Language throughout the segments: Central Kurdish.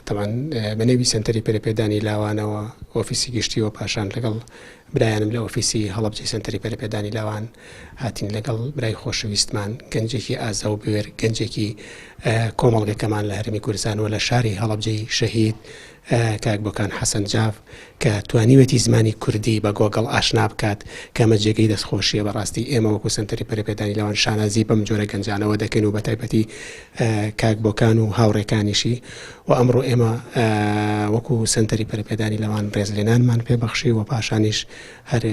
طبعا بنوی سنتری پێدانی لاوانەوە ئۆفیسی گشتیەوە پاشان لەگەڵ برایانم لە ئۆفیسی هەڵەبجەی سنتری پێدانی لاوان هاتین لەگەڵ برای خۆشەویستمان گەنجێکی ئازا و بوێر گەنجێکی کۆمەڵگەکەمان لە هەرمی کوردستانەوە لە شاری هەڵەبجەی شەهید کاک بۆکان حەسەن جاف کە توانیوەتی زمانی کوردی بە گۆگڵ ئاشنا بکات کەمە جێگەی دەستخۆشیە بەڕاستی ئێمە وەکو سنتری پێدانی لاوان شانازی بەم جۆرە گەنجانەوە دەکەین و بە تایبەتی کاک بۆکان و هاوڕێکانیشی و ئەمڕۆ ئێمە وەکو سنتری پێدانی لاوان ڕێزلێنانمان پێبەخشی و پاشانیش هەر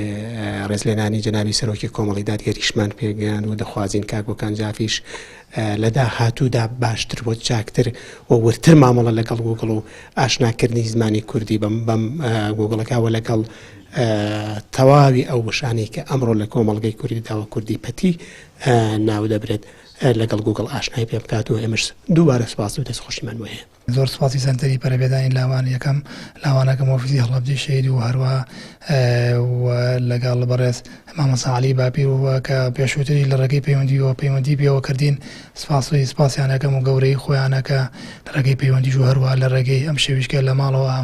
ڕێزلێنانی جەنابی سەرۆکی کۆمەڵی دادگەریشمان پێگەیان و دەخوازین کاک بۆکان جافیش لە داهاتوودا باشتر بۆ چاکتر و ورتر مامەڵە لەگەڵ گوگڵ و ئاشناکردنی زمانی کوردی بەم گوگڵەکەوە لەگەڵ تەواوی ئەو وشانەی کە ئەمڕۆ لە کۆمەڵگەی کوردی داوە کوردی پەتی ناو دەبرێت لەگەڵ گوگڵ ئاشنای پێ بکات و ئێمەش دووبارە سوپاس و دەستخۆشیمان بۆ هەیە. زۆر سپاسی سنتری پەرەپێدانی لاوان یەکەم لاوانەکەم ئۆفیسی هەڵەبجەی شەهید و هەروە لەگەڵ بەڕێز مامۆستا عەلی باپیر و کە پێشووتری لە ڕێگەی پەیوەندی پێوە کردین سپاسیانەکەم و گەورەی خۆیانەکە لە ڕێگەی پەیوەندیش و هەروە لە ڕێگەی ئەم شێویشکە لە ماڵەوە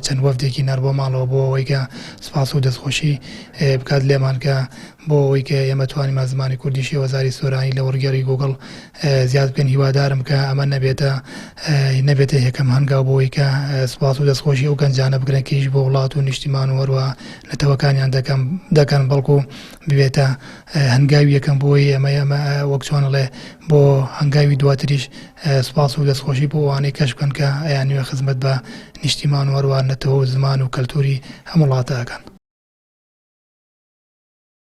چەند وەفدێکی نەر بۆ ماڵەوە بۆ ئەوەی کە سپاس و دەستخۆشی بکات لێمان کە بۆ ئەوەی کە ئێمە توانیمە زمانی کوردیشی وەزاری سۆرانی لە وەرگێڕی گوگڵ زیاد بکەن هیوادارم کە ئەمە نەبێتە یەکەم هەنگاو بۆەوەی کە سپاس و دەستخۆشی ئەو گەنجانە بگرن کەیش بۆ وڵات و نیشتیمان و هەروە نەتەوەکانیان دەکەن بەڵکو ببێتە هەنگاوی یەکەم بۆی ئەمە وەک چۆنڵێ بۆ هەنگاوی دواتریش سپاس و دەستخۆشی بۆ ئەوانەی کەش بکەن کە ئەیانوێ خزمەت بە نیشتیمان و هەروە نەتەوە زمان و کەلتوری هەم وڵاتەکەن.